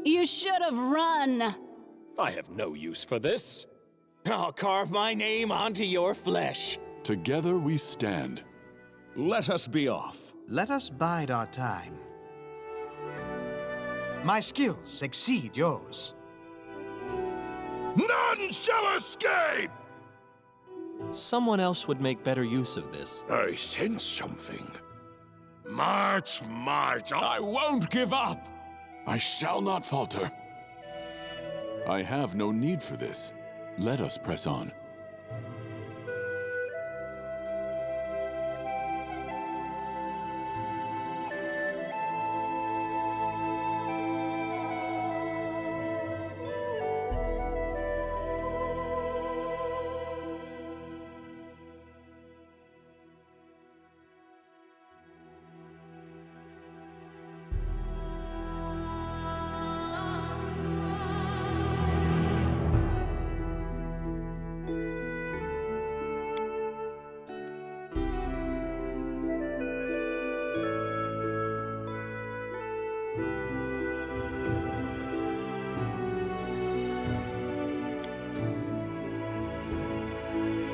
You should have run. I have no use for this. I'll carve my name onto your flesh. Together we stand. Let us be off. Let us bide our time. My skills exceed yours. None shall escape! Someone else would make better use of this. I sense something. March, march! I won't give up! I shall not falter. I have no need for this. Let us press on.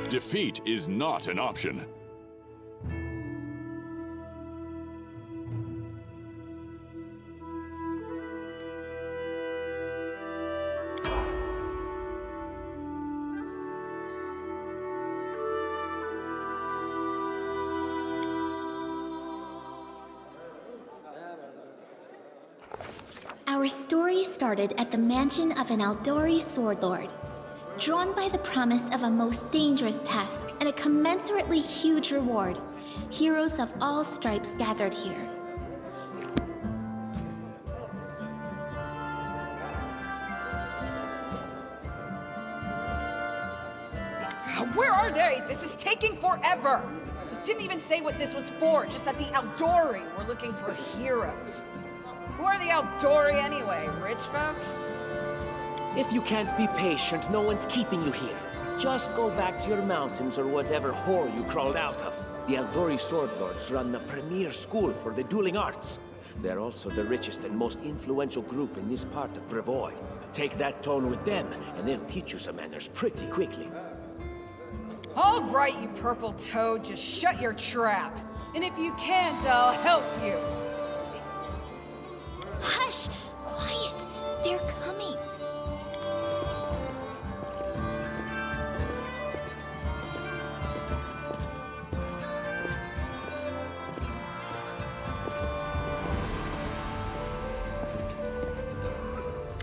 Defeat is not an option. Our story started at the mansion of an Aldori swordlord. Drawn by the promise of a most dangerous task and a commensurately huge reward, heroes of all stripes gathered here. Where are they? This is taking forever! It didn't even say what this was for, just that the Aldori were looking for heroes. Who are the Aldori anyway? Rich folk? If you can't be patient, no one's keeping you here. Just go back to your mountains or whatever hole you crawled out of. The Aldori Swordlords run the premier school for the dueling arts. They're also the richest and most influential group in this part of Brevoy. Take that tone with them, and they'll teach you some manners pretty quickly. All right, you purple toad, just shut your trap. And if you can't, I'll help you. Hush! Quiet! They're coming.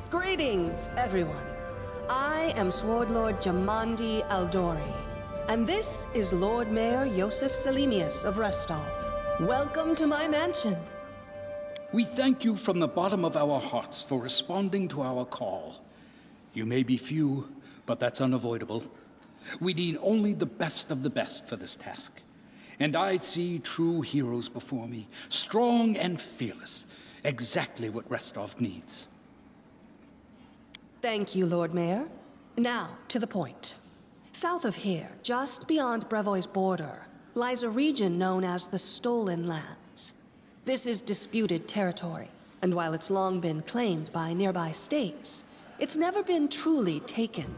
Greetings, everyone. I am Swordlord Jamandi Aldori, and this is Lord Mayor Yosef Selimius of Restov. Welcome to my mansion. We thank you from the bottom of our hearts for responding to our call. You may be few, but that's unavoidable. We need only the best of the best for this task. And I see true heroes before me, strong and fearless, exactly what Restov needs. Thank you, Lord Mayor. Now, to the point. South of here, just beyond Brevoy's border, lies a region known as the Stolen Lands. This is disputed territory, and while it's long been claimed by nearby states, it's never been truly taken.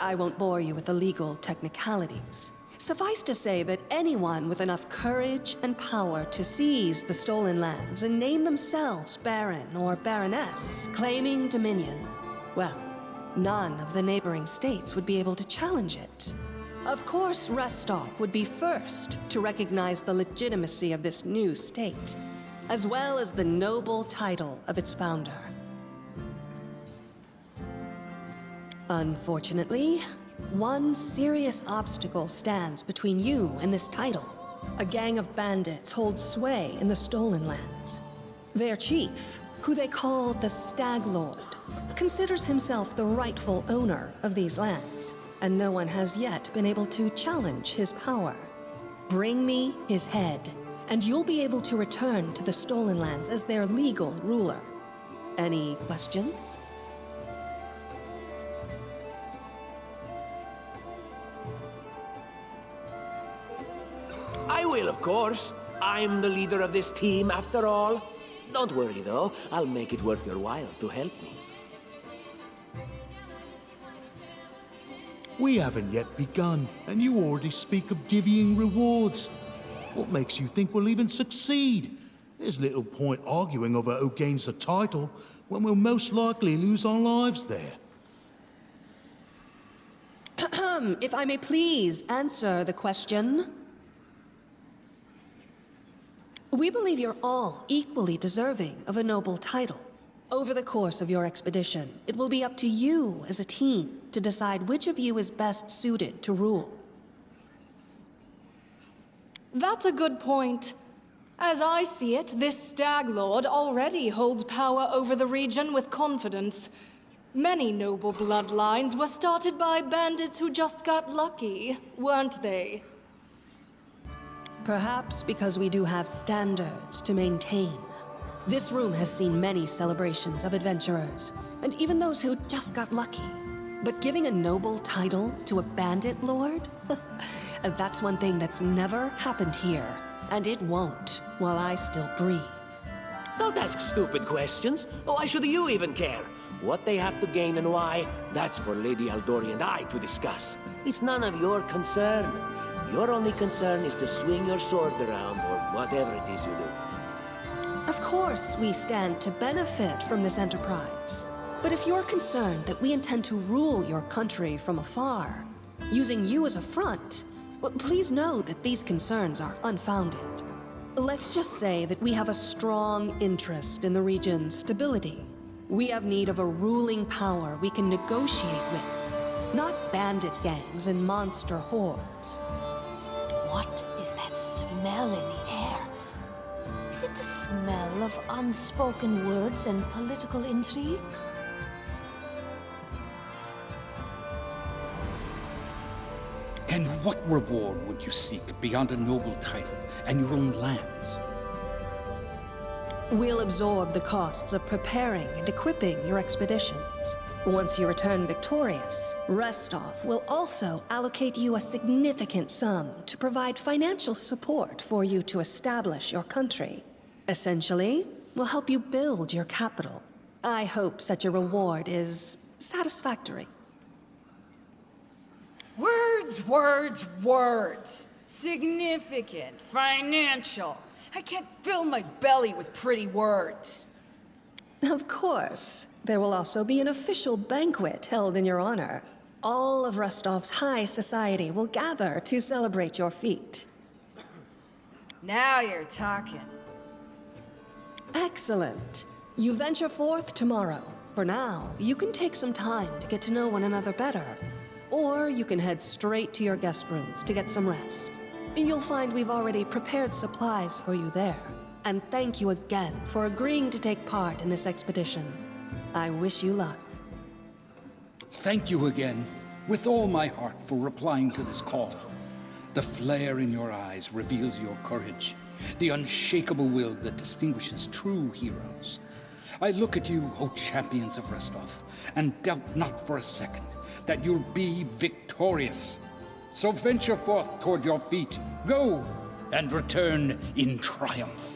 I won't bore you with the legal technicalities. Suffice to say that anyone with enough courage and power to seize the Stolen Lands and name themselves Baron or Baroness, claiming dominion, well, none of the neighboring states would be able to challenge it. Of course, Restov would be first to recognize the legitimacy of this new state, as well as the noble title of its founder. Unfortunately, one serious obstacle stands between you and this title. A gang of bandits holds sway in the Stolen Lands. Their chief, who they call the Stag Lord, considers himself the rightful owner of these lands, and no one has yet been able to challenge his power. Bring me his head, and you'll be able to return to the Stolen Lands as their legal ruler. Any questions? I will, of course. I'm the leader of this team, after all. Don't worry, though. I'll make it worth your while to help me. We haven't yet begun, and you already speak of divvying rewards. What makes you think we'll even succeed? There's little point arguing over who gains the title when we'll most likely lose our lives there. If I may please answer the question. We believe you're all equally deserving of a noble title. Over the course of your expedition, it will be up to you as a team to decide which of you is best suited to rule. That's a good point. As I see it, this Stag Lord already holds power over the region with confidence. Many noble bloodlines were started by bandits who just got lucky, weren't they? Perhaps because we do have standards to maintain. This room has seen many celebrations of adventurers, and even those who just got lucky. But giving a noble title to a bandit lord? That's one thing that's never happened here, and it won't while I still breathe. Don't ask stupid questions. Why should you even care? What they have to gain and why, that's for Lady Aldori and I to discuss. It's none of your concern. Your only concern is to swing your sword around, or whatever it is you do. Of course, we stand to benefit from this enterprise. But if you're concerned that we intend to rule your country from afar, using you as a front, well, please know that these concerns are unfounded. Let's just say that we have a strong interest in the region's stability. We have need of a ruling power we can negotiate with, not bandit gangs and monster hordes. What is that smell in the air? Is it the smell of unspoken words and political intrigue? And what reward would you seek beyond a noble title and your own lands? We'll absorb the costs of preparing and equipping your expeditions. Once you return victorious, Restov will also allocate you a significant sum to provide financial support for you to establish your country. Essentially, we'll help you build your capital. I hope such a reward is satisfactory. Words, words, words. Significant, financial. I can't fill my belly with pretty words. Of course. There will also be an official banquet held in your honor. All of Rostov's high society will gather to celebrate your feat. Now you're talking. Excellent. You venture forth tomorrow. For now, you can take some time to get to know one another better. Or you can head straight to your guest rooms to get some rest. You'll find we've already prepared supplies for you there. And thank you again for agreeing to take part in this expedition. I wish you luck. Thank you again, with all my heart, for replying to this call. The flare in your eyes reveals your courage, the unshakable will that distinguishes true heroes. I look at you, O champions of Rostov, and doubt not for a second that you'll be victorious. So venture forth toward your feet. Go, and return in triumph.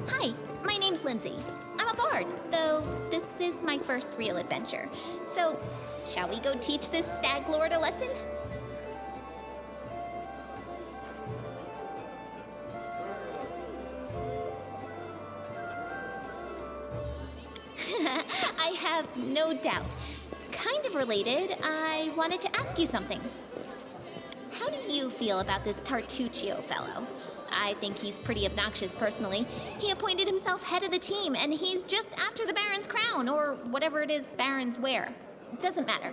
Hi, my name's Lindsay. I'm a bard, though this is my first real adventure. So, shall we go teach this stag lord a lesson? I have no doubt. Kind of related, I wanted to ask you something. How do you feel about this Tartuccio fellow? I think he's pretty obnoxious personally. He appointed himself head of the team, and he's just after the Baron's crown, or whatever it is barons wear. Doesn't matter.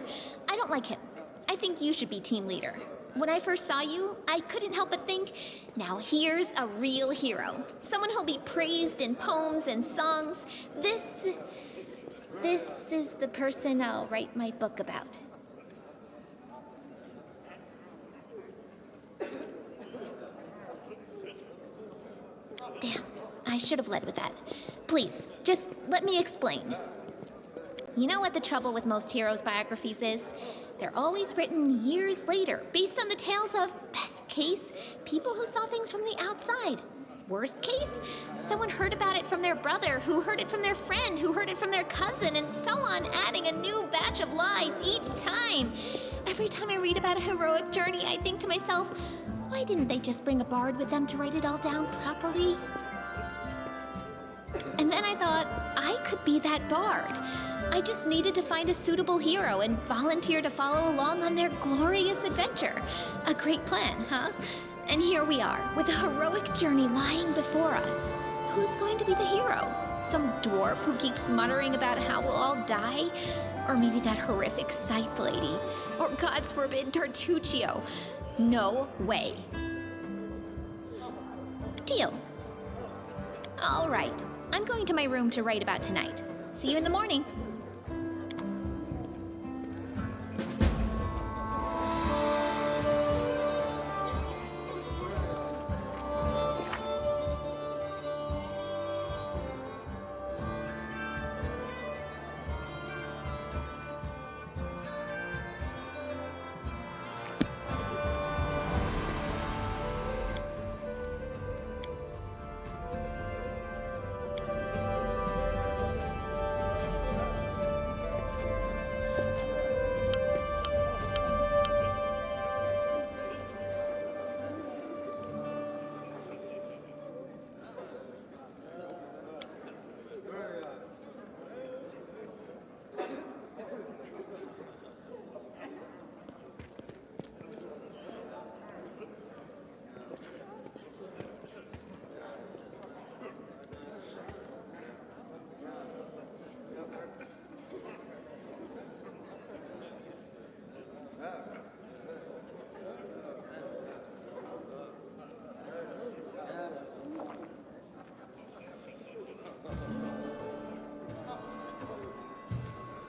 I don't like him. I think you should be team leader. When I first saw you, I couldn't help but think, now here's a real hero. Someone who'll be praised in poems and songs. This is the person I'll write my book about. Damn, I should have led with that. Please, just let me explain. You know what the trouble with most heroes' biographies is? They're always written years later, based on the tales of, best case, people who saw things from the outside. Worst case, someone heard about it from their brother, who heard it from their friend, who heard it from their cousin, and so on, adding a new batch of lies each time. Every time I read about a heroic journey, I think to myself, why didn't they just bring a bard with them to write it all down properly? And then I thought, I could be that bard. I just needed to find a suitable hero and volunteer to follow along on their glorious adventure. A great plan, huh? And here we are, with a heroic journey lying before us. Who's going to be the hero? Some dwarf who keeps muttering about how we'll all die? Or maybe that horrific scythe lady? Or, gods forbid, Tartuccio? No way. Deal. All right. I'm going to my room to write about tonight. See you in the morning.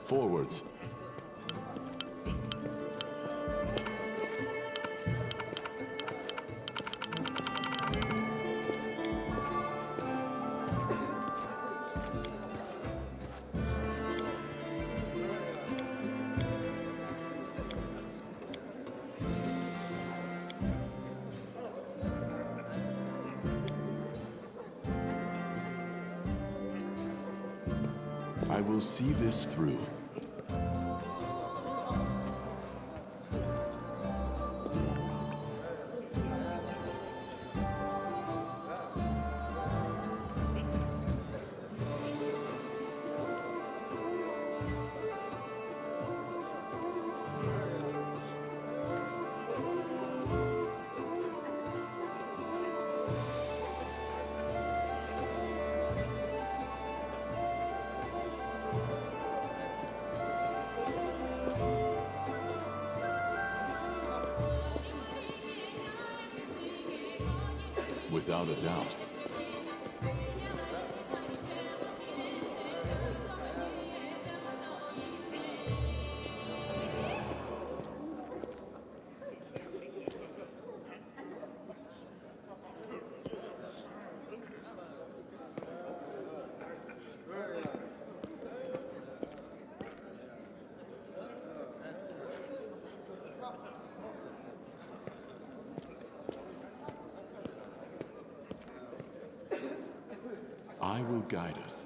Forwards. I will see this through. Without a doubt. I will guide us.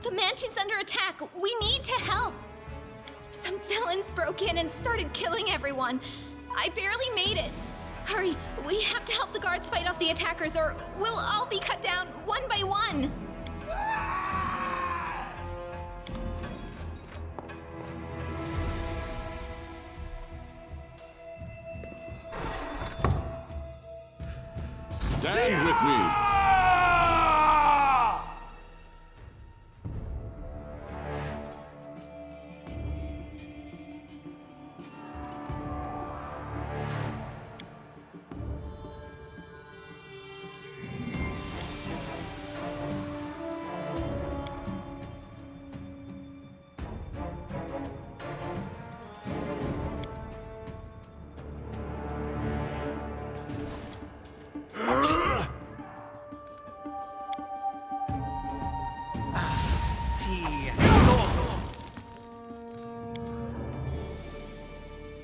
The mansion's under attack. We need to help. Some villains broke in and started killing everyone. I barely made it. Hurry, we have to help the guards fight off the attackers or we'll all be cut down one by one. Stand with me!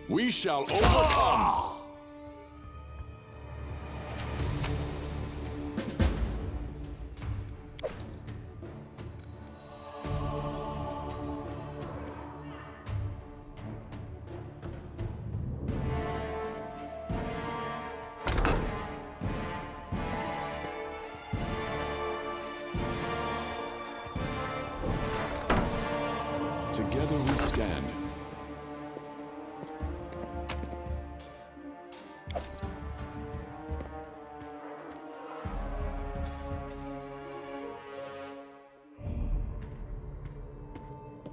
We shall overcome! Together we stand.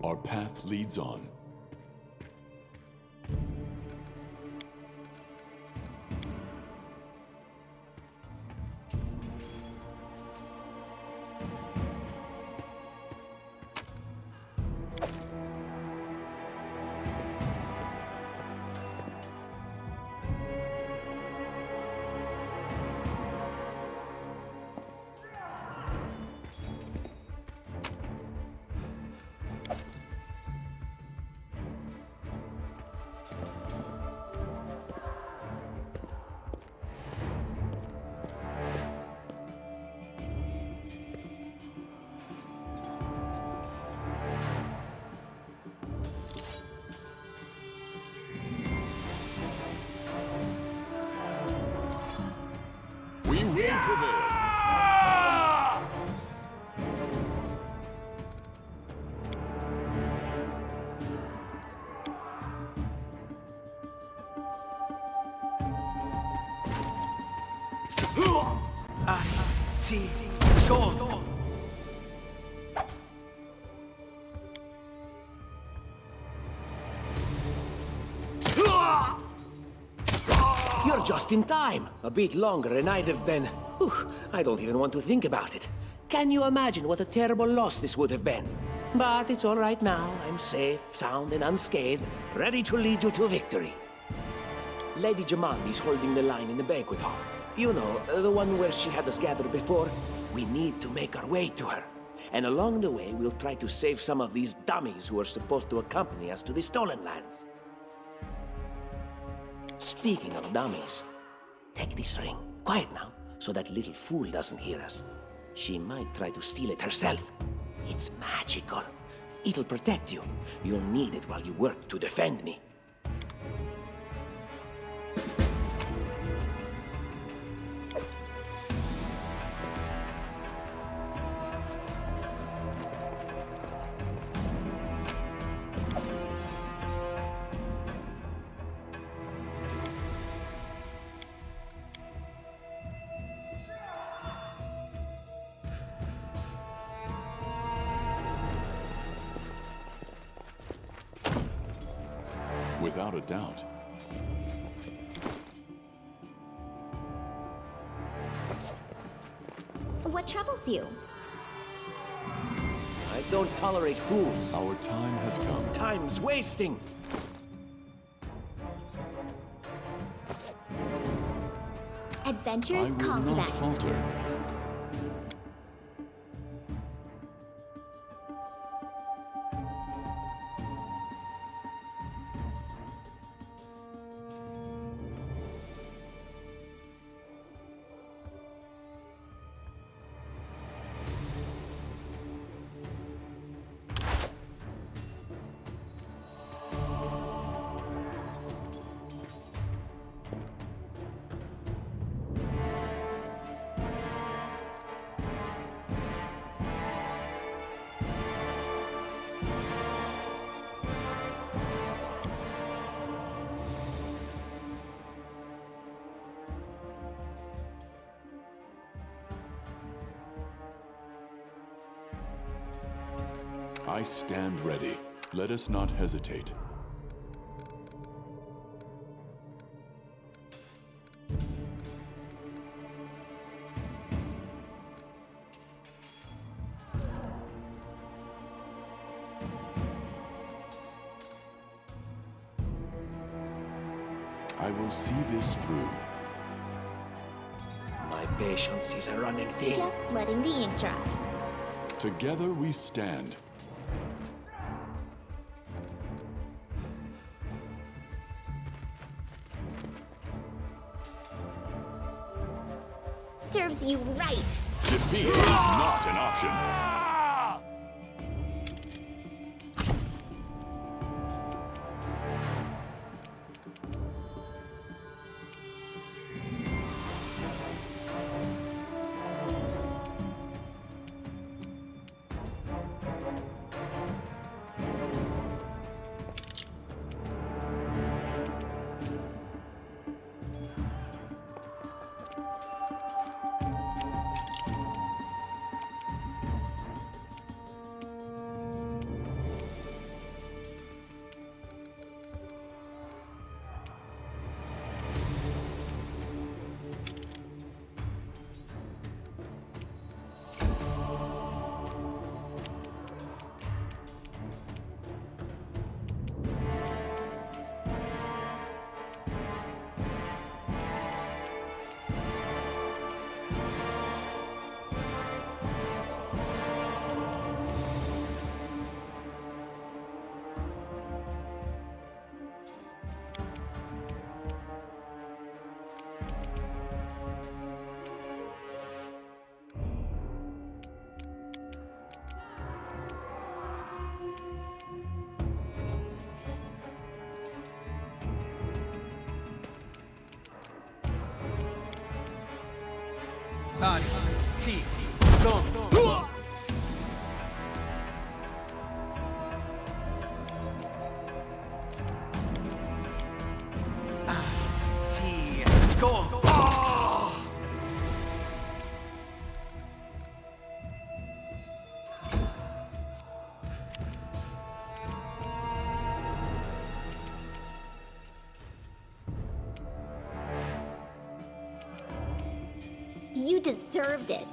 Our path leads on. We will prevail. Gold. You're just in time. A bit longer and I'd have been... Whew, I don't even want to think about it. Can you imagine what a terrible loss this would have been? But it's all right now. I'm safe, sound, and unscathed, ready to lead you to victory. Lady Jamandi's holding the line in the banquet hall. You know, the one where she had us gathered before. We need to make our way to her. And along the way, we'll try to save some of these dummies who are supposed to accompany us to the Stolen Lands. Speaking of dummies, take this ring. Quiet now, so that little fool doesn't hear us. She might try to steal it herself. It's magical. It'll protect you. You'll need it while you work to defend me. Without a doubt. What troubles you? I don't tolerate fools. Our time has come. Time's wasting. Adventures I will call to not them. falter. I stand ready. Let us not hesitate. I will see this through. My patience is a running thing. Just letting the ink dry. Together we stand. serves you right. Defeat is not an option. You deserved it.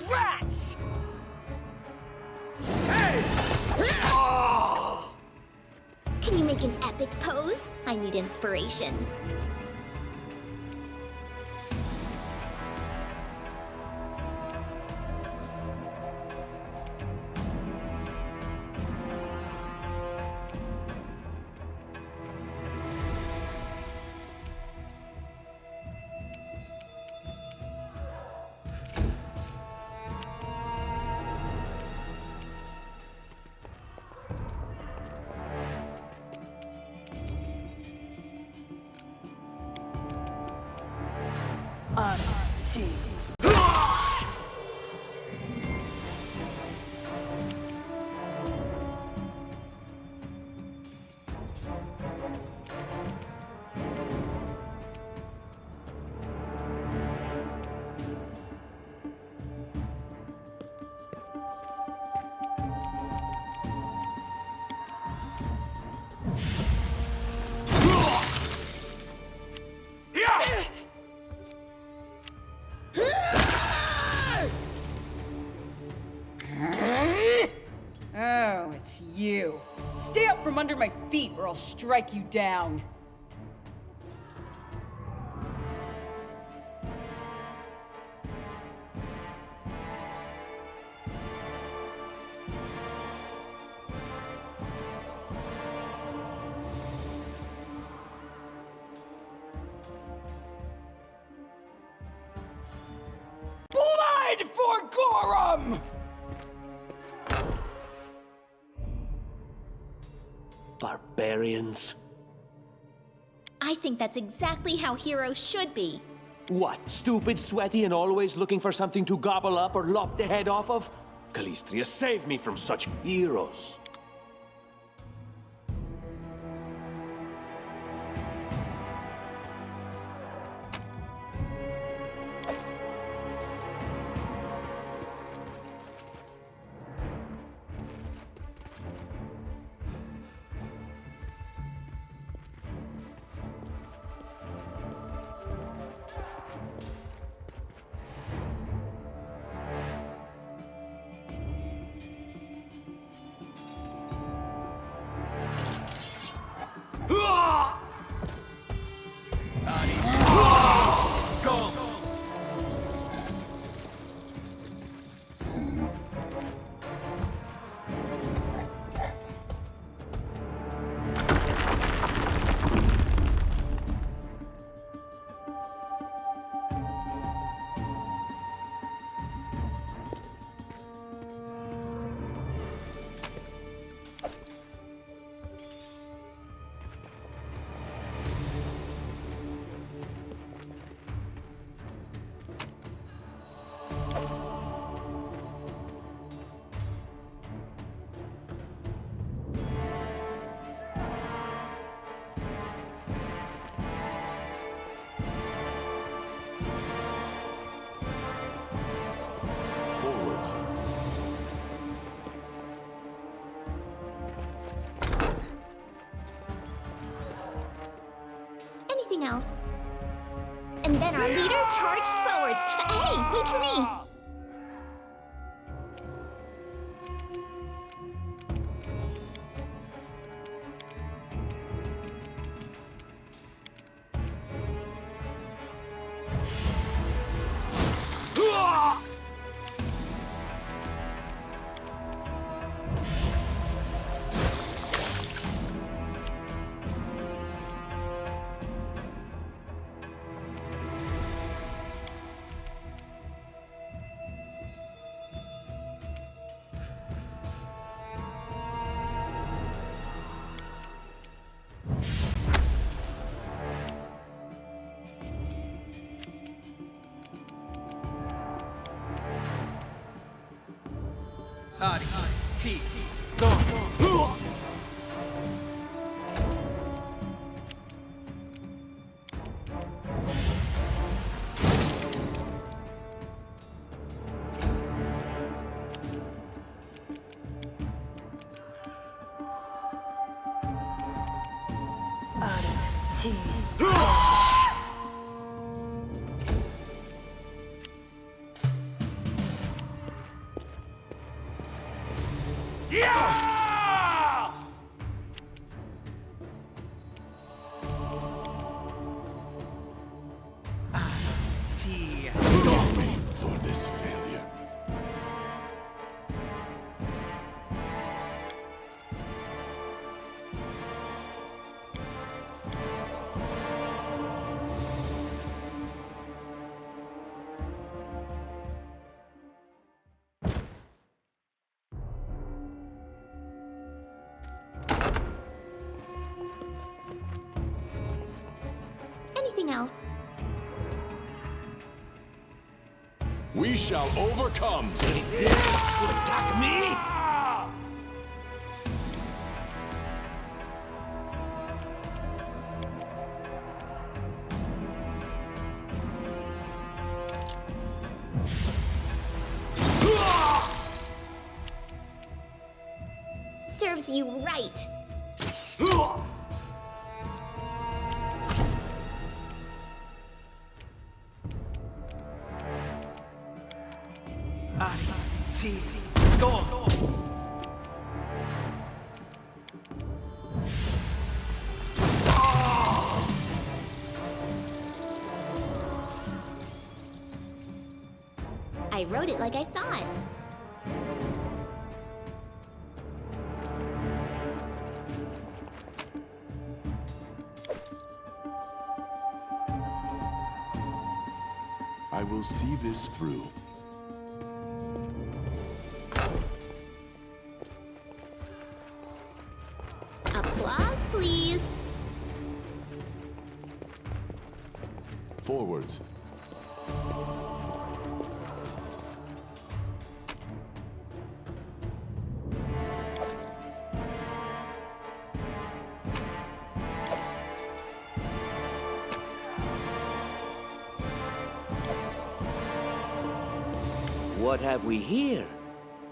rats! Can you make an epic pose? I need inspiration. Oh, it's you. Stay up from under my feet or I'll strike you down. Blood for Gorham! Barbarians. I think that's exactly how heroes should be. What, stupid, sweaty, and always looking for something to gobble up or lop the head off of? Calistria, save me from such heroes. Forwards. Anything else? And then our leader charged forwards. Hey, wait for me! For this failure. Anything else? We shall overcome! They dare to attack me? Serves you right. I wrote it like I saw it. I will see this through. Applause, please. Forwards. What have we here?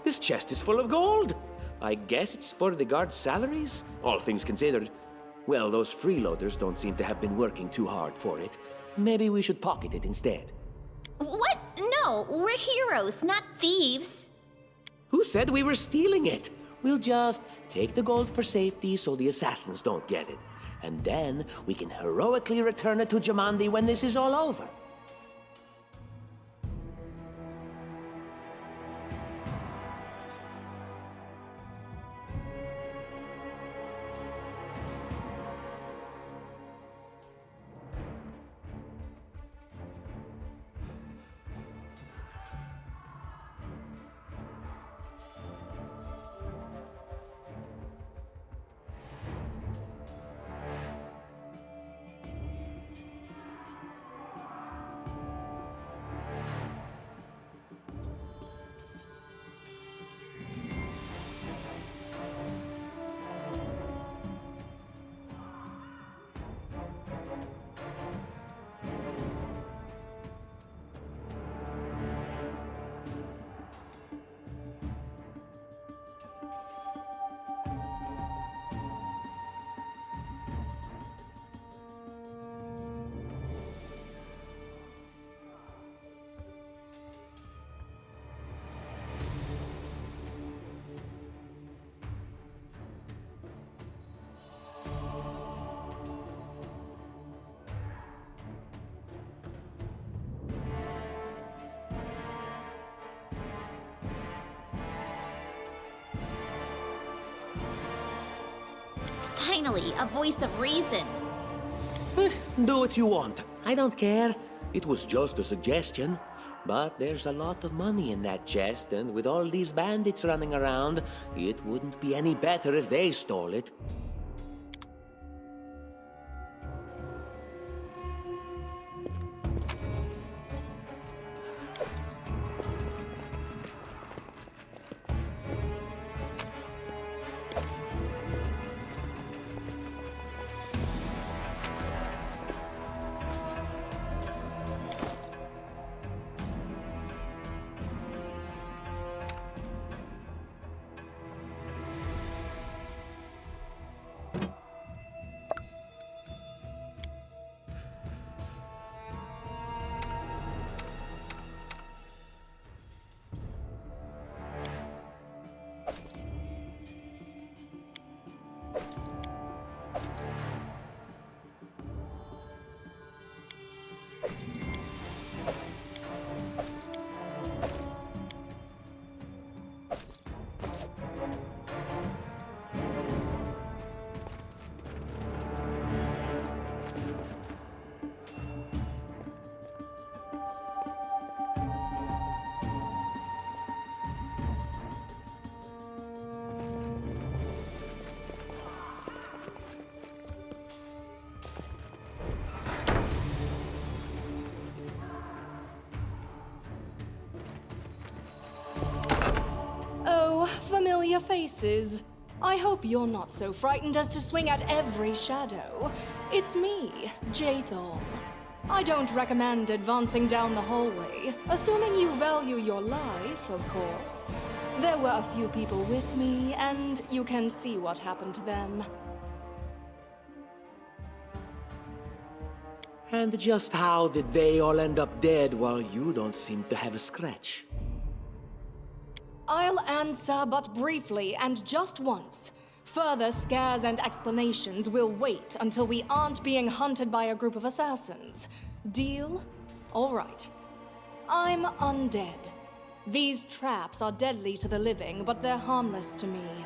This chest is full of gold. I guess it's for the guards' salaries, all things considered. Well, those freeloaders don't seem to have been working too hard for it. Maybe we should pocket it instead. What? No, we're heroes, not thieves. Who said we were stealing it? We'll just take the gold for safety so the assassins don't get it. And then we can heroically return it to Jamandi when this is all over. Finally, a voice of reason. Do what you want. I don't care. It was just a suggestion. But there's a lot of money in that chest, and with all these bandits running around, it wouldn't be any better if they stole it. Oh, familiar faces. I hope you're not so frightened as to swing at every shadow. It's me, Jaethal. I don't recommend advancing down the hallway, assuming you value your life, of course. There were a few people with me, and you can see what happened to them. And just how did they all end up dead while you don't seem to have a scratch? I'll answer but briefly and just once. Further scares and explanations will wait until we aren't being hunted by a group of assassins. Deal? All right. I'm undead. These traps are deadly to the living, but they're harmless to me.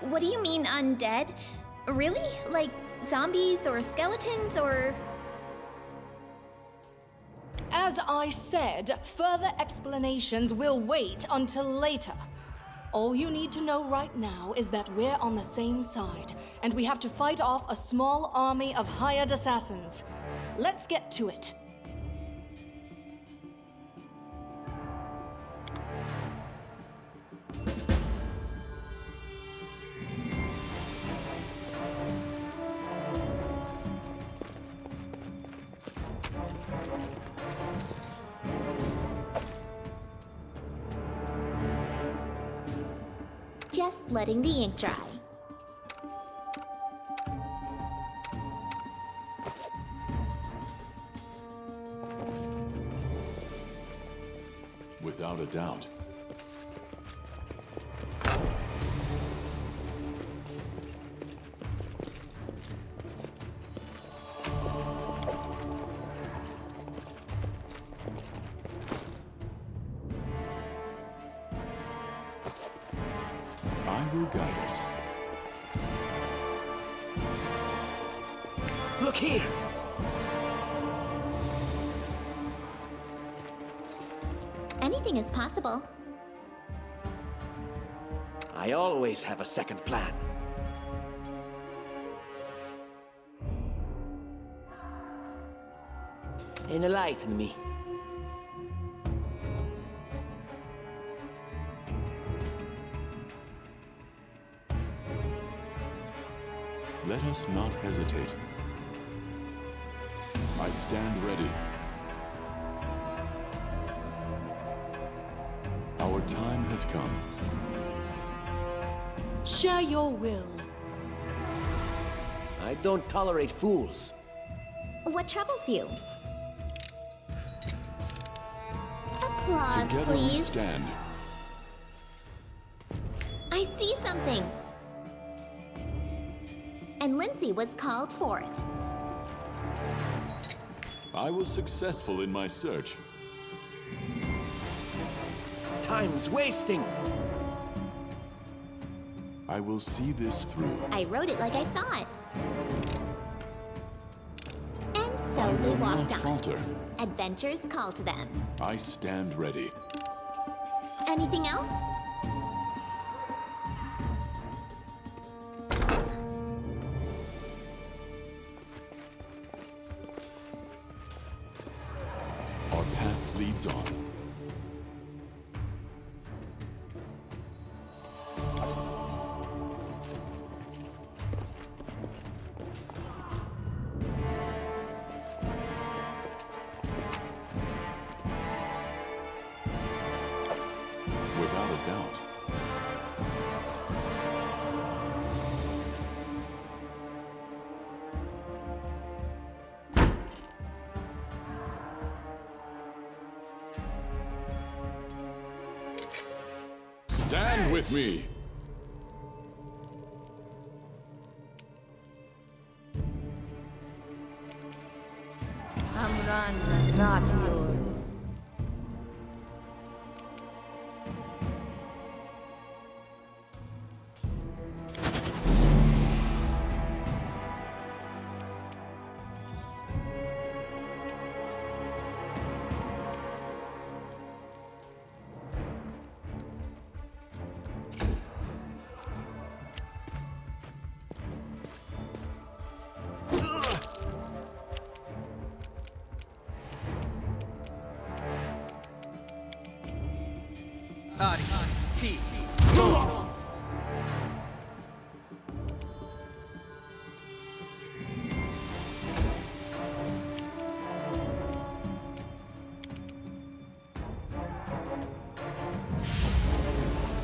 What do you mean, undead? Really? Like zombies or skeletons or... As I said, further explanations will wait until later. All you need to know right now is that we're on the same side, and we have to fight off a small army of hired assassins. Let's get to it. Just letting the ink dry. Without a doubt. I will guide us. Look here! Anything is possible. I always have a second plan. Enlighten me. Let us not hesitate. I stand ready. Our time has come. Share your will. I don't tolerate fools. What troubles you? Applause, Together we please. stand. I see something. And Lindsay was called forth. I was successful in my search. Time's wasting. I will see this through. I wrote it like I saw it. And so I they will walked not on. falter. Adventures call to them. I stand ready. Anything else? Our path leads on. Without a doubt. Stand with me! Amranta Gratior. teeth.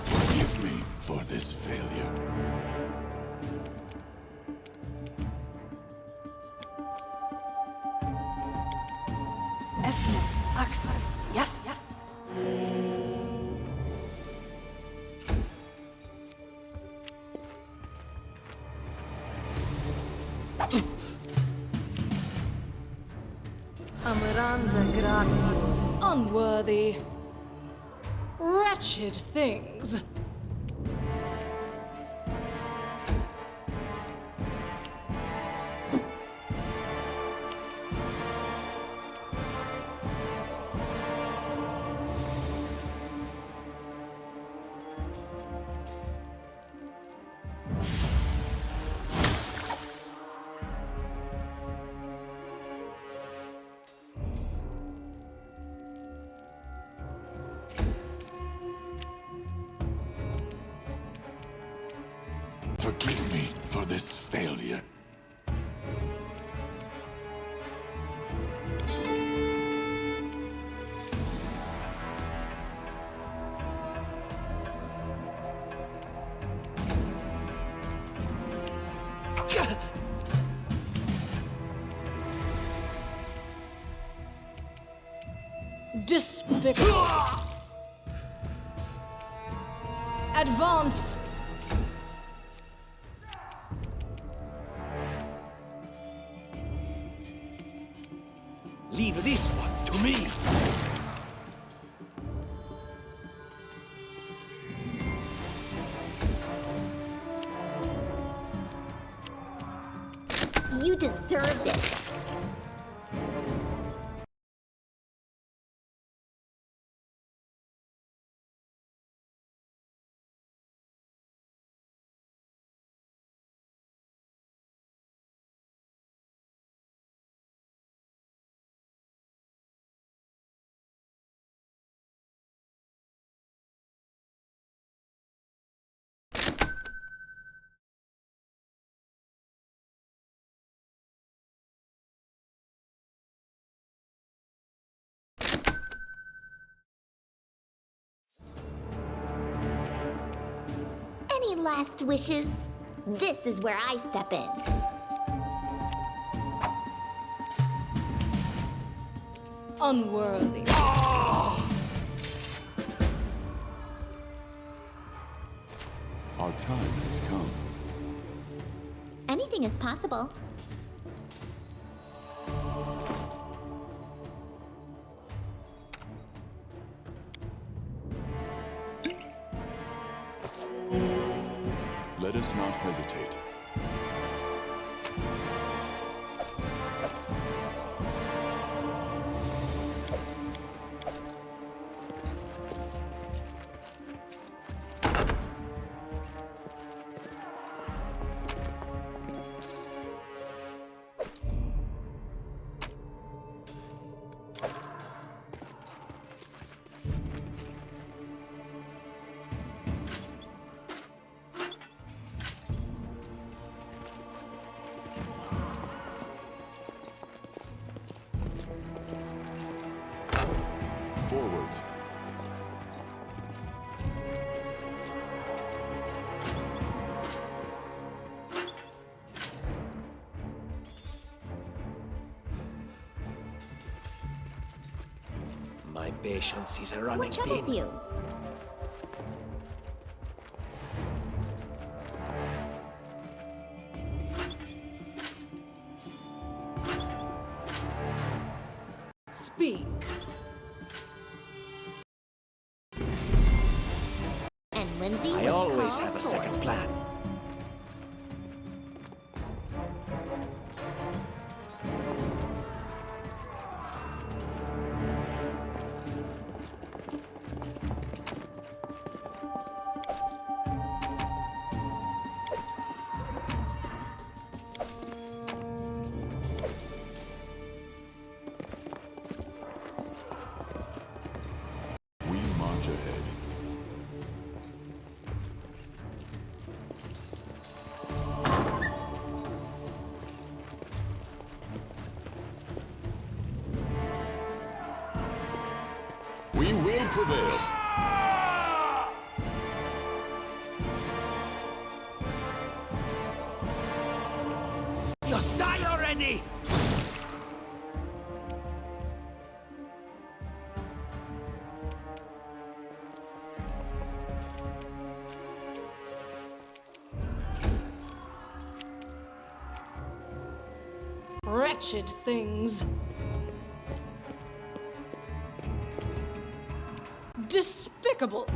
Forgive me for this failure. Esme, Axel, yes. Amaranda gratio. Unworthy. Wretched things. Forgive me for this failure. Despicable. Advance. Leave this one to me. You deserved it. Any last wishes? This is where I step in. Unworthy. Our time has come. Anything is possible. Let us not hesitate. Forwards. My patience is running What troubles thin. you? Speak. And Lindsay I was always called have a for. second plan. We march ahead. prevail. Just die already! Wretched things. Despicable.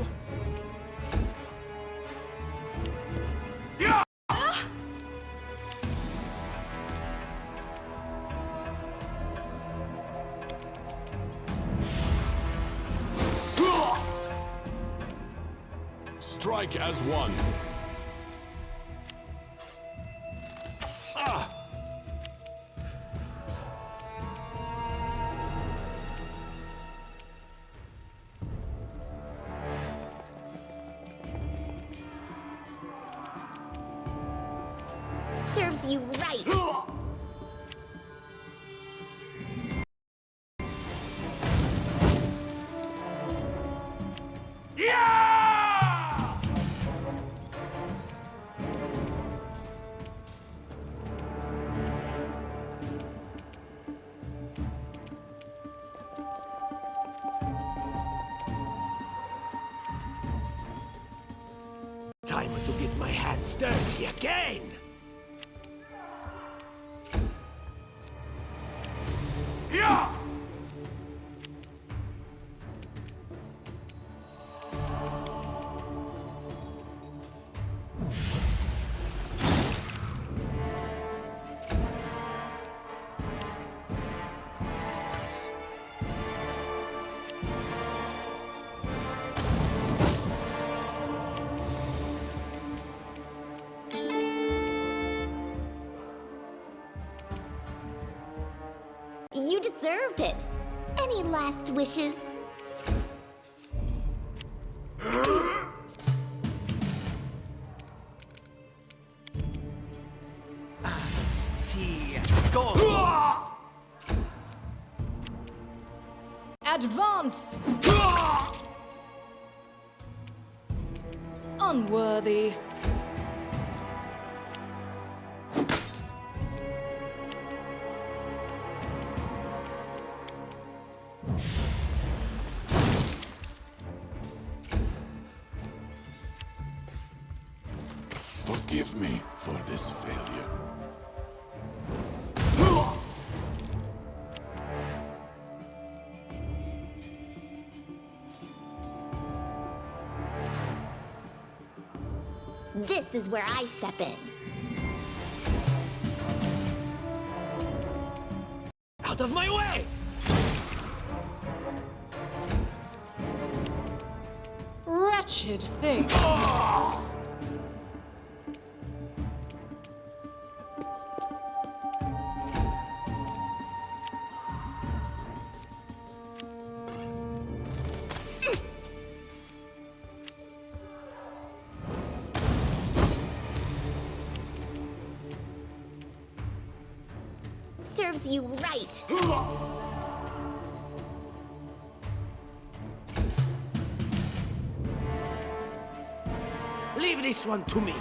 Strike as one. Serves you right. Time to get my hands dirty again! Yeah! You deserved it. Any last wishes? Tea. Go! Advance! Unworthy. Forgive me for this failure. This is where I step in. Out of my way! Wretched thing. Serves you right. Leave this one to me.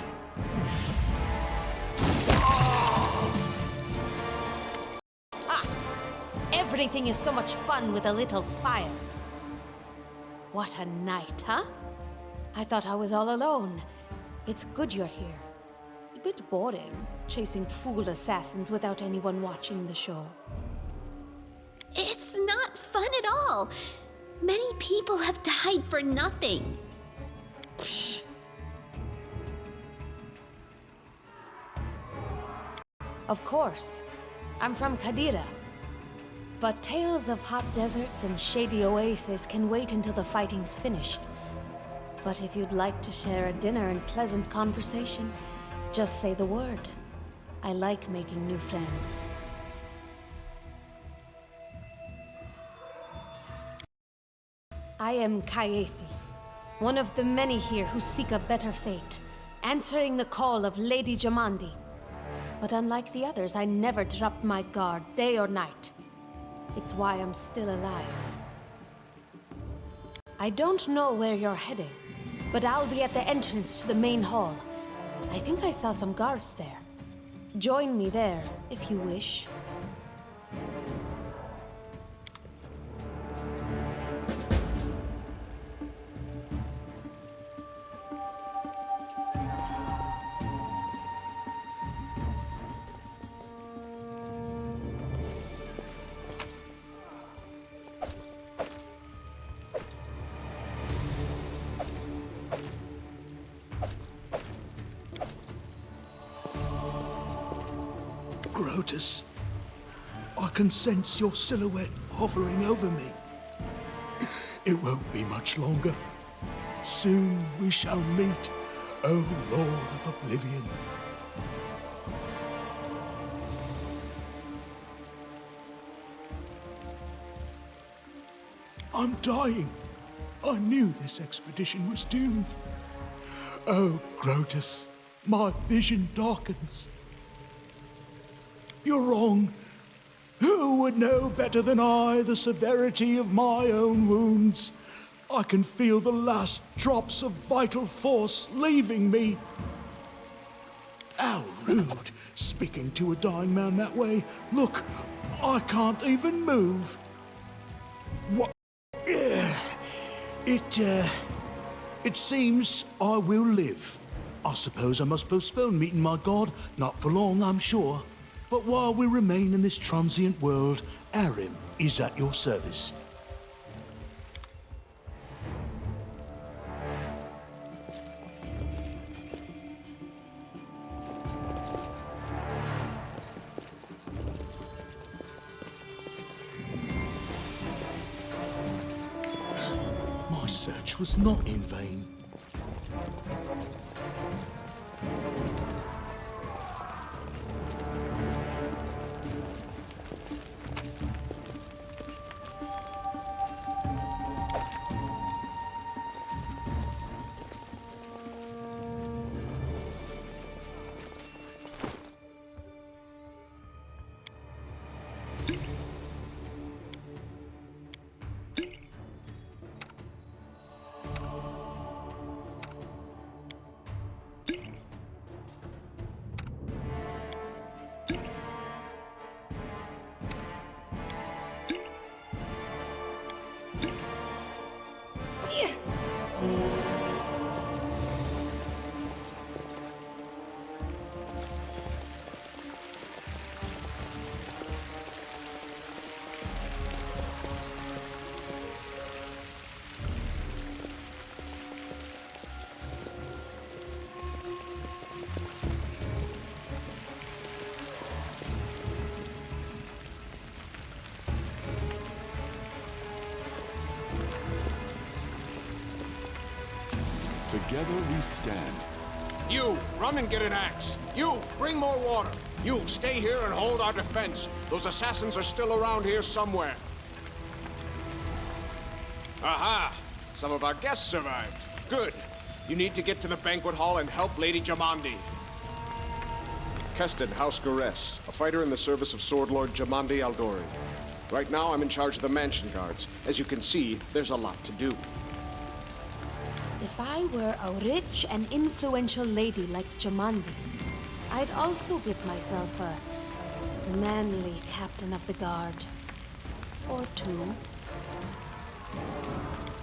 Ah! Everything is so much fun with a little fire. What a night, huh? I thought I was all alone. It's good you're here. A bit boring, chasing fool assassins without anyone watching the show. It's not fun at all. Many people have died for nothing. Psh. Of course. I'm from Kadira. But tales of hot deserts and shady oases can wait until the fighting's finished. But if you'd like to share a dinner and pleasant conversation, just say the word. I like making new friends. I am Kayesi, one of the many here who seek a better fate, answering the call of Lady Jamandi. But unlike the others, I never dropped my guard, day or night. It's why I'm still alive. I don't know where you're heading, but I'll be at the entrance to the main hall. I think I saw some guards there. Join me there, if you wish. Grotus, I can sense your silhouette hovering over me. It won't be much longer. Soon we shall meet, O Lord of Oblivion. I'm dying. I knew this expedition was doomed. Oh, Grotus, my vision darkens. You're wrong. Who would know better than I the severity of my own wounds? I can feel the last drops of vital force leaving me. How rude, speaking to a dying man that way. Look, I can't even move. What? It seems I will live. I suppose I must postpone meeting my god, not for long, I'm sure. But while we remain in this transient world, Arim is at your service. My search was not in vain. Together we stand. You, run and get an axe. You, bring more water. You, stay here and hold our defense. Those assassins are still around here somewhere. Aha! Some of our guests survived. Good. You need to get to the banquet hall and help Lady Jamandi. Keston, House Garess, a fighter in the service of Sword Lord Jamandi Aldori. Right now, I'm in charge of the mansion guards. As you can see, there's a lot to do. If I were a rich and influential lady like Jamandi, I'd also give myself a manly captain of the guard. Or two.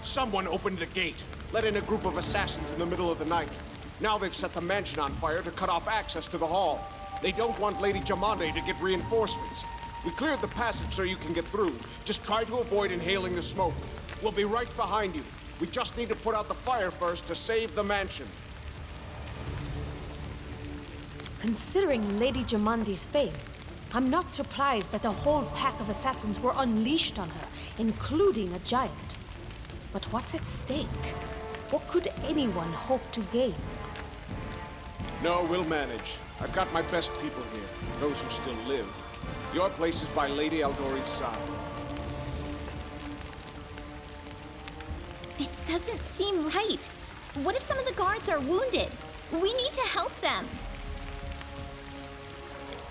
Someone opened the gate, let in a group of assassins in the middle of the night. Now they've set the mansion on fire to cut off access to the hall. They don't want Lady Jamandi to get reinforcements. We cleared the passage so you can get through. Just try to avoid inhaling the smoke. We'll be right behind you. We just need to put out the fire first to save the mansion. Considering Lady Jamandi's fame, I'm not surprised that a whole pack of assassins were unleashed on her, including a giant. But what's at stake? What could anyone hope to gain? No, we'll manage. I've got my best people here, those who still live. Your place is by Lady Aldori's side. It doesn't seem right. What if some of the guards are wounded? We need to help them.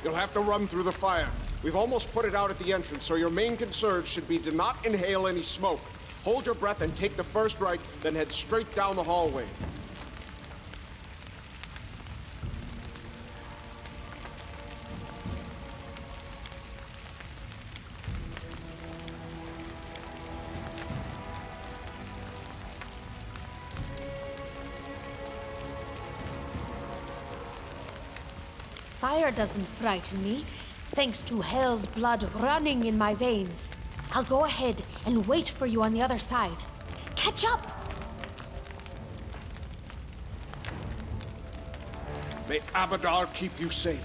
You'll have to run through the fire. We've almost put it out at the entrance, so your main concern should be to not inhale any smoke. Hold your breath and take the first right, then head straight down the hallway. Fire doesn't frighten me, thanks to hell's blood running in my veins. I'll go ahead and wait for you on the other side. Catch up! May Abadar keep you safe.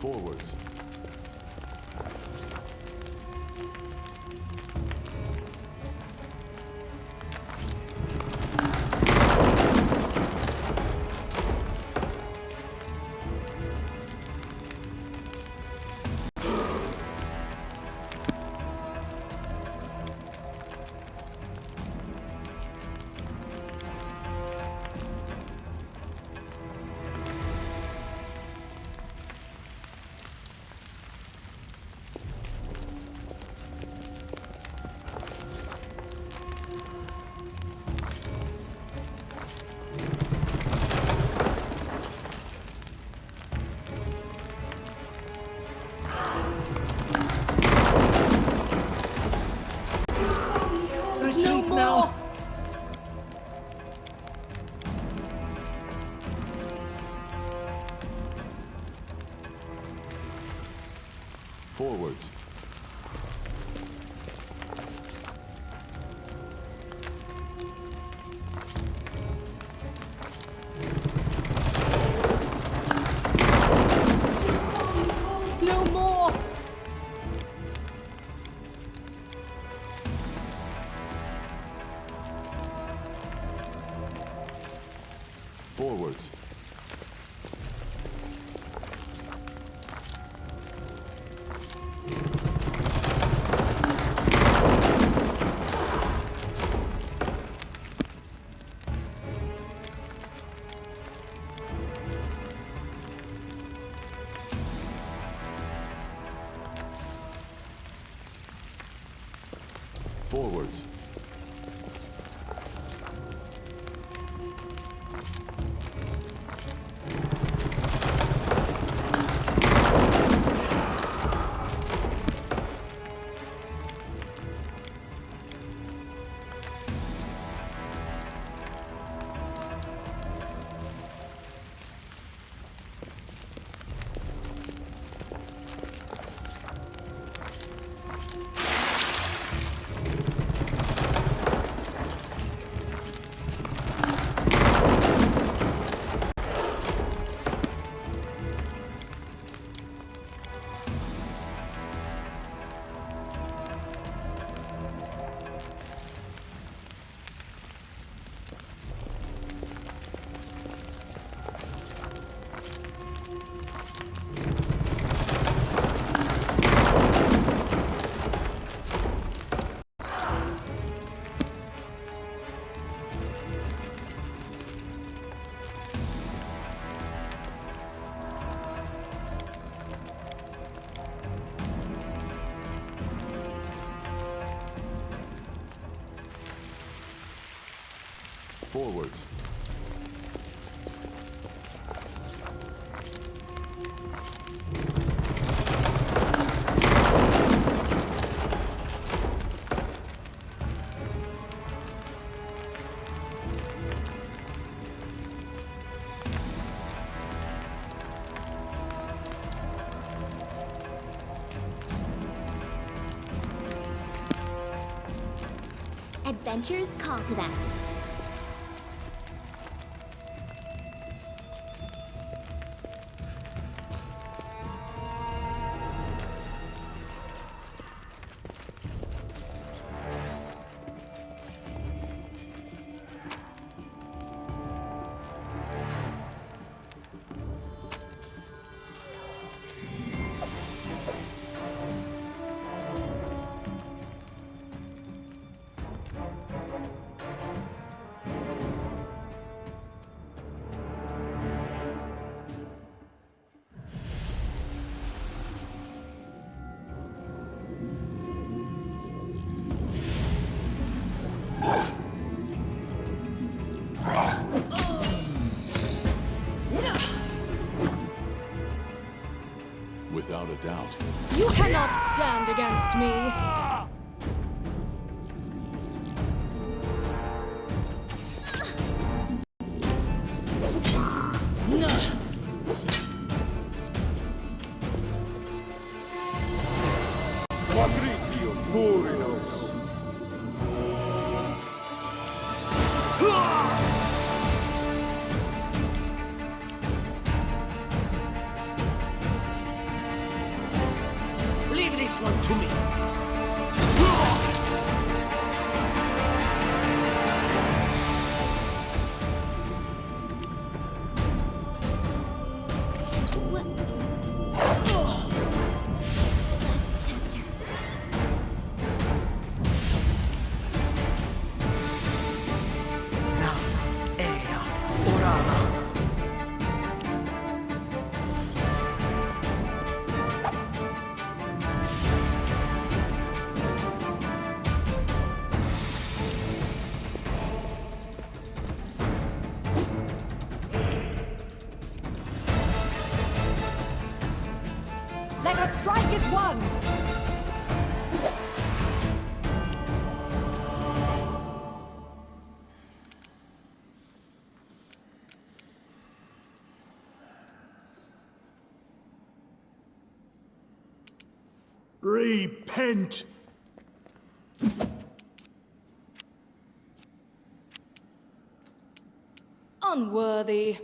Forwards. Retreat now! Forwards. No more! Forwards. Forwards. Forwards. Adventures call to them. Without a doubt. You cannot stand against me! this one to me. Let us strike as one! Repent! Unworthy.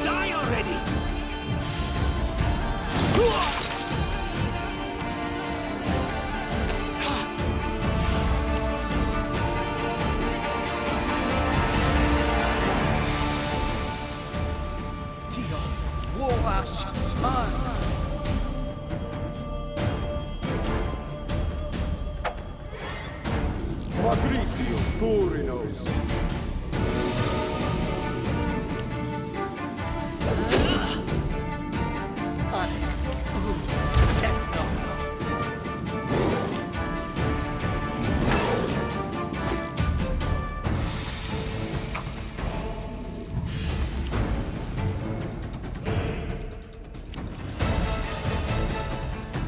Die already! Tio, Woash, Man. Patricio Turinos.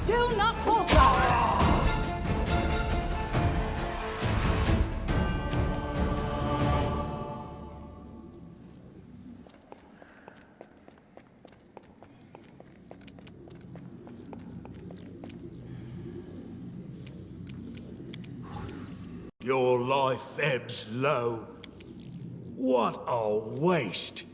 Do not falter! Your life ebbs low. What a waste!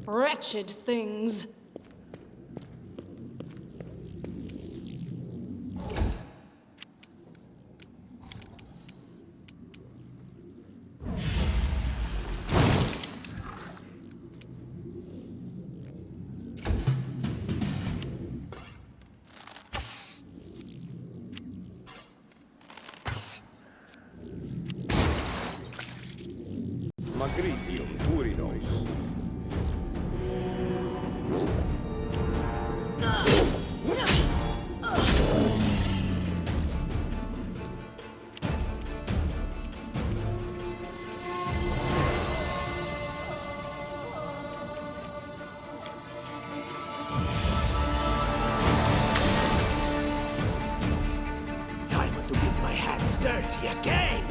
Wretched things. Magritio Turinos. Time to get my hands dirty again!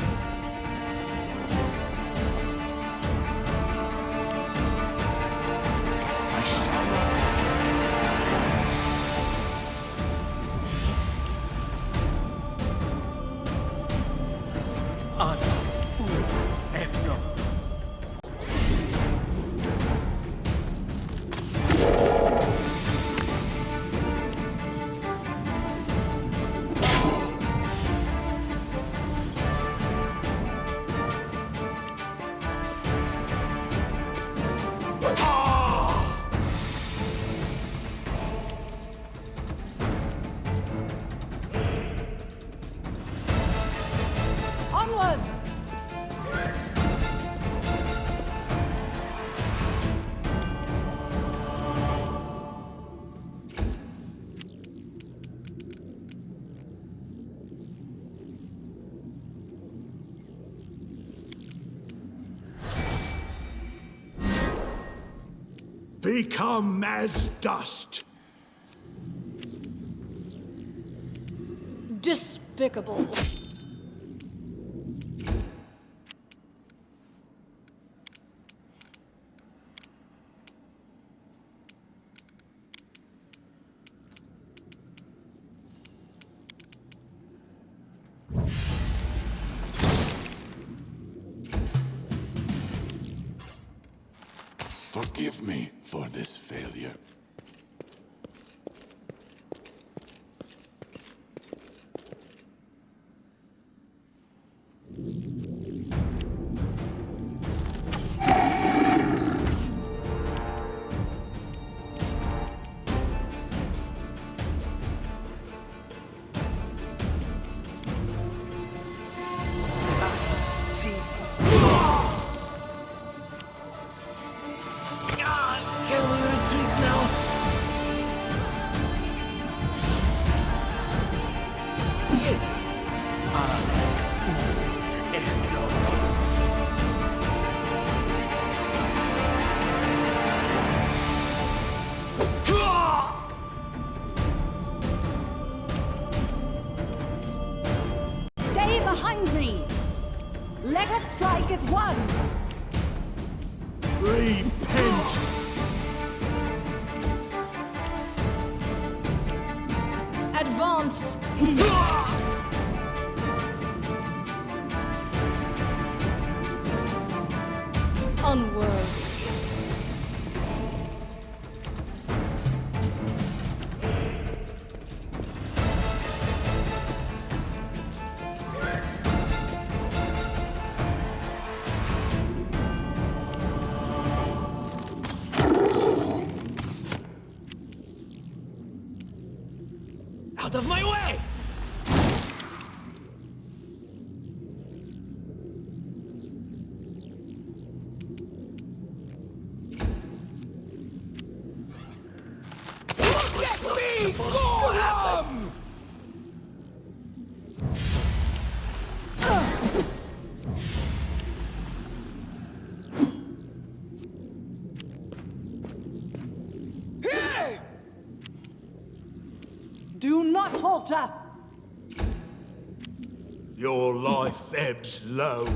Become as dust. Despicable. Forgive me for this failure. Can we retreat now? Stay behind me! Let us strike as one! Repent! Advance! Unworthy. Out of my way! Get me! Go him! Do not falter! Your life ebbs low.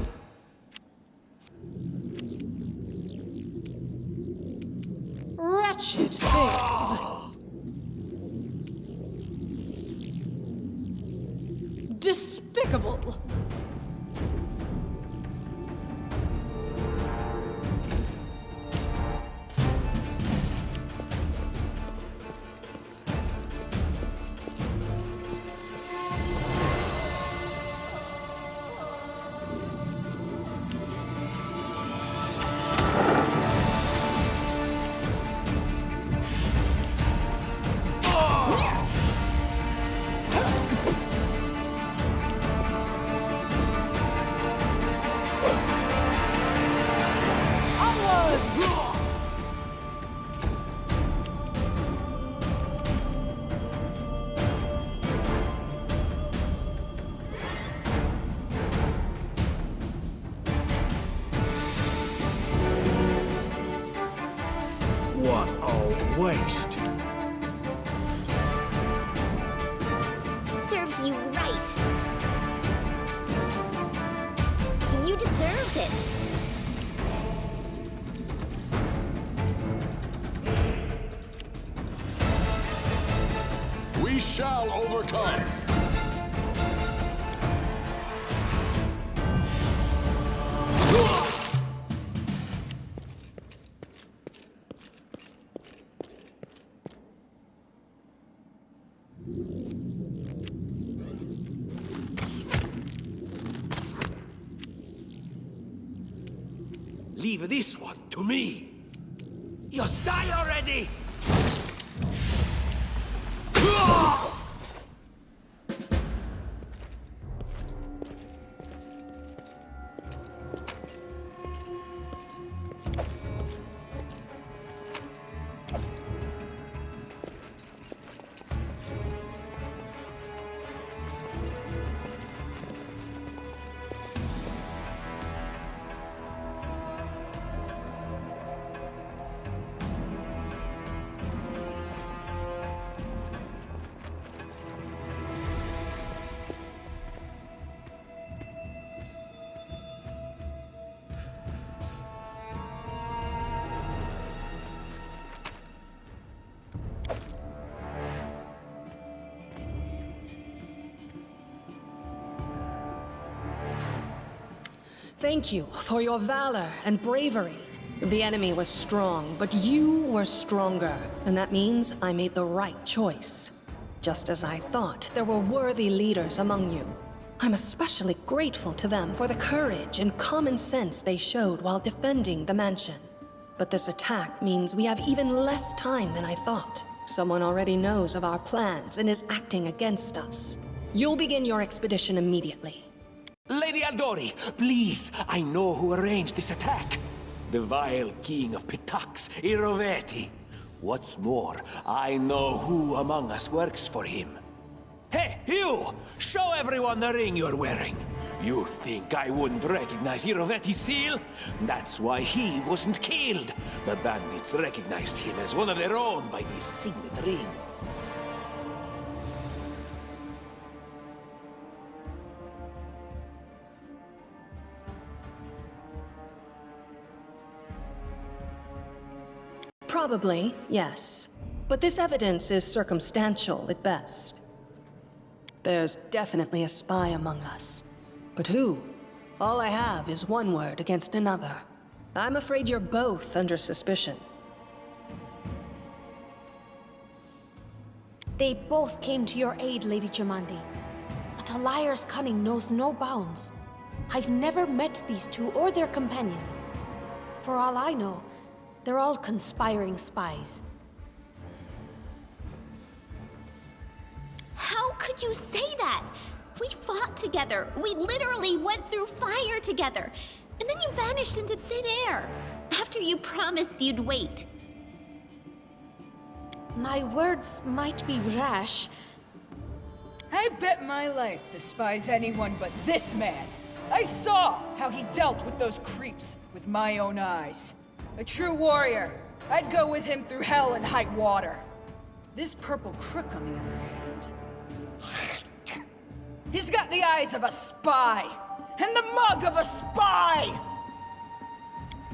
Wretched things. Despicable. What a waste. Serves you right. You deserved it. We shall overcome. Leave this one to me. Just die already! thank you for your valor and bravery. The enemy was strong, but you were stronger, and that means I made the right choice. Just as I thought, there were worthy leaders among you. I'm especially grateful to them for the courage and common sense they showed while defending the mansion. But this attack means we have even less time than I thought. Someone already knows of our plans and is acting against us. You'll begin your expedition immediately. Lady Aldori, please, I know who arranged this attack. The vile king of Pitax, Iroveti. What's more, I know who among us works for him. Hey, you! Show everyone the ring you're wearing. You think I wouldn't recognize Iroveti's seal? That's why he wasn't killed. The bandits recognized him as one of their own by this signet ring. Probably, yes. But this evidence is circumstantial at best. There's definitely a spy among us. But who? All I have is one word against another. I'm afraid you're both under suspicion. They both came to your aid, Lady Jamandi. But a liar's cunning knows no bounds. I've never met these two or their companions. For all I know, they're all conspiring spies. How could you say that? We fought together. We literally went through fire together. And then you vanished into thin air. After you promised you'd wait. My words might be rash. I bet my life despise anyone but this man. I saw how he dealt with those creeps with my own eyes. A true warrior. I'd go with him through hell and high water. This purple crook, on the other hand, he's got the eyes of a spy, and the mug of a spy!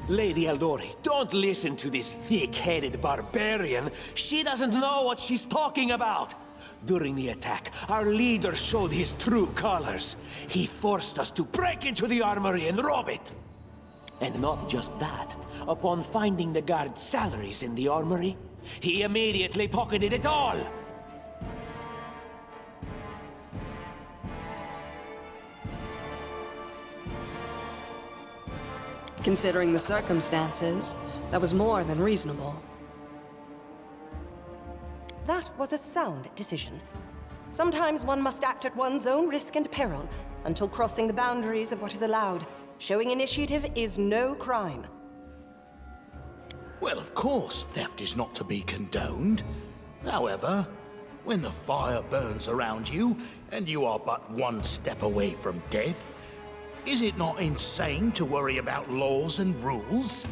Lady Aldori, don't listen to this thick-headed barbarian. She doesn't know what she's talking about. During the attack, our leader showed his true colors. He forced us to break into the armory and rob it. And not just that. Upon finding the guards' salaries in the armory, he immediately pocketed it all. Considering the circumstances, that was more than reasonable. That was a sound decision. Sometimes one must act at one's own risk and peril, until crossing the boundaries of what is allowed. Showing initiative is no crime. Well, of course, theft is not to be condoned. However, when the fire burns around you, and you are but one step away from death, is it not insane to worry about laws and rules?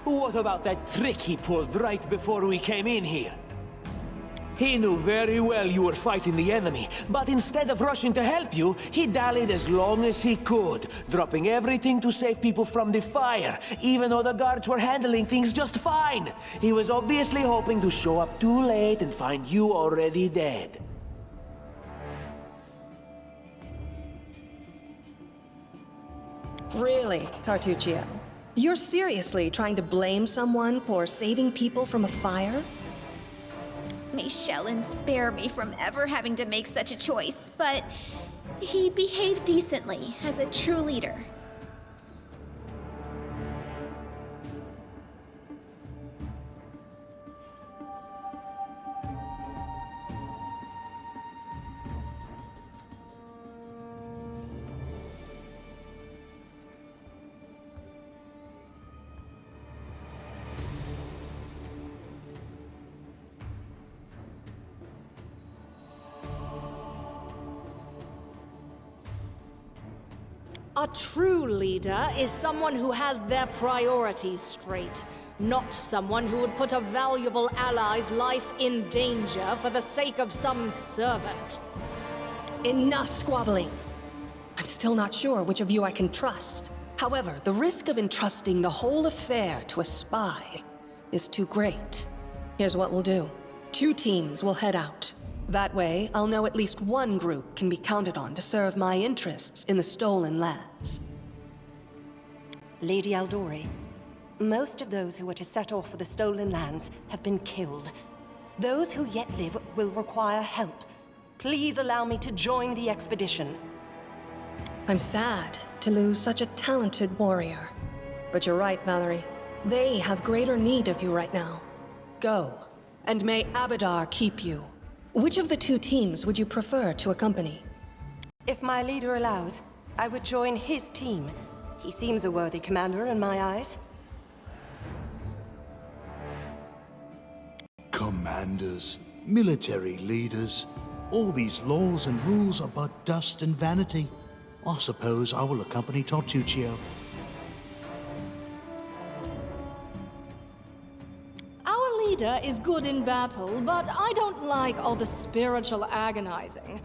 What about that trick he pulled right before we came in here? He knew very well you were fighting the enemy, but instead of rushing to help you, he dallied as long as he could, dropping everything to save people from the fire, even though the guards were handling things just fine. He was obviously hoping to show up too late and find you already dead. Really, Cartuccio? You're seriously trying to blame someone for saving people from a fire? May Shellen spare me from ever having to make such a choice, but he behaved decently as a true leader. A true leader is someone who has their priorities straight, not someone who would put a valuable ally's life in danger for the sake of some servant. Enough squabbling. I'm still not sure which of you I can trust. However, the risk of entrusting the whole affair to a spy is too great. Here's what we'll do. 2 teams will head out. That way, I'll know at least one group can be counted on to serve my interests in the stolen lands. Lady Aldori. Most of those who were to set off for the Stolen Lands have been killed. Those who yet live will require help. Please allow me to join the expedition. I'm sad to lose such a talented warrior. But you're right, Valerie. They have greater need of you right now. Go, and may Abadar keep you. Which of the two teams would you prefer to accompany? If my leader allows, I would join his team. He seems a worthy commander in my eyes. Commanders, military leaders, all these laws and rules are but dust and vanity. I suppose I will accompany Tartuccio. Our leader is good in battle, but I don't like all the spiritual agonizing.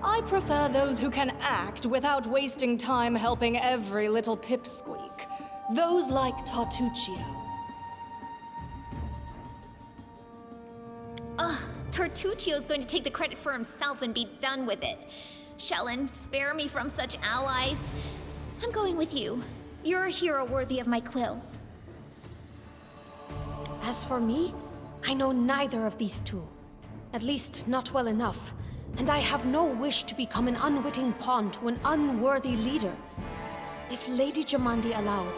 I prefer those who can act without wasting time helping every little pipsqueak. Those like Tartuccio. Ugh, Tartuccio's going to take the credit for himself and be done with it. Shellen, spare me from such allies. I'm going with you. You're a hero worthy of my quill. As for me, I know neither of these two. At least not well enough. And I have no wish to become an unwitting pawn to an unworthy leader. If Lady Jamandi allows,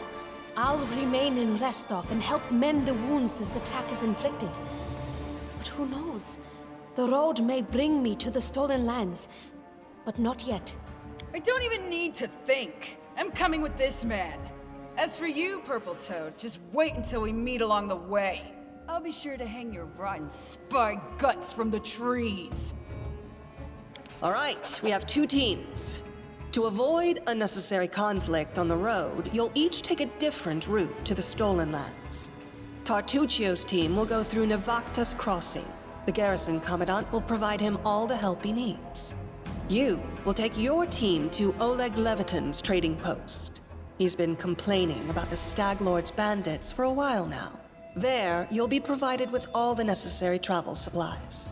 I'll remain in Restov and help mend the wounds this attack has inflicted. But who knows? The road may bring me to the Stolen Lands, but not yet. I don't even need to think. I'm coming with this man. As for you, Purple Toad, just wait until we meet along the way. I'll be sure to hang your rotten spy guts from the trees. All right, we have two teams. To avoid unnecessary conflict on the road, you'll each take a different route to the Stolen Lands. Tartuccio's team will go through Navacta's Crossing. The garrison commandant will provide him all the help he needs. You will take your team to Oleg Levitin's trading post. He's been complaining about the Stag Lord's bandits for a while now. There, you'll be provided with all the necessary travel supplies.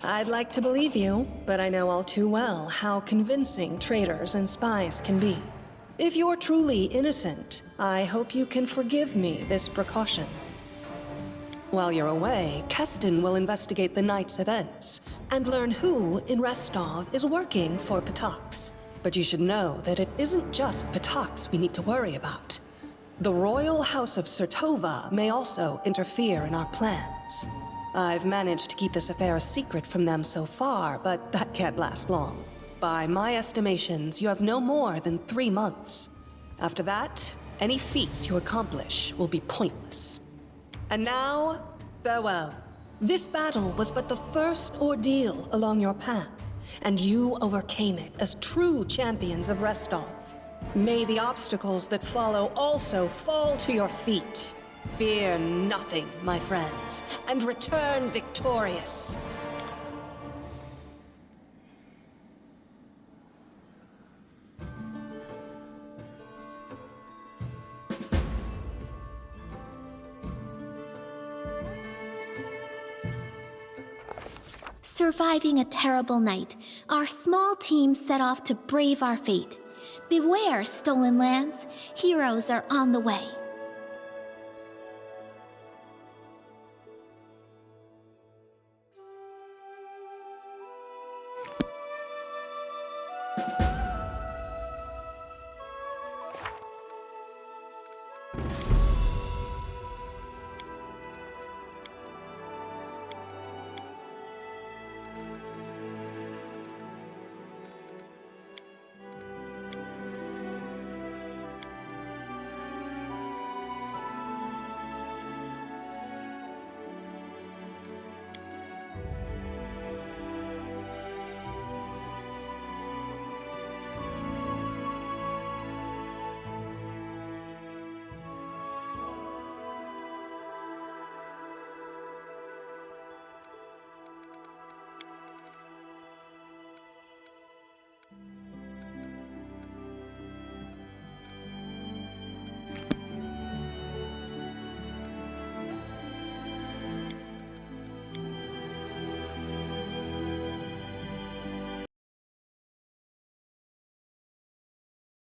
I'd like to believe you, but I know all too well how convincing traitors and spies can be. If you're truly innocent, I hope you can forgive me this precaution. While you're away, Keston will investigate the night's events and learn who in Restov is working for Patox. But you should know that it isn't just Patox we need to worry about. The Royal House of Sertova may also interfere in our plans. I've managed to keep this affair a secret from them so far, but that can't last long. By my estimations, you have no more than 3 months. After that, any feats you accomplish will be pointless. And now, farewell. This battle was but the first ordeal along your path, and you overcame it as true champions of Restov. May the obstacles that follow also fall to your feet. Fear nothing, my friends, and return victorious. Surviving a terrible night, our small team set off to brave our fate. Beware, Stolen Lands. Heroes are on the way. You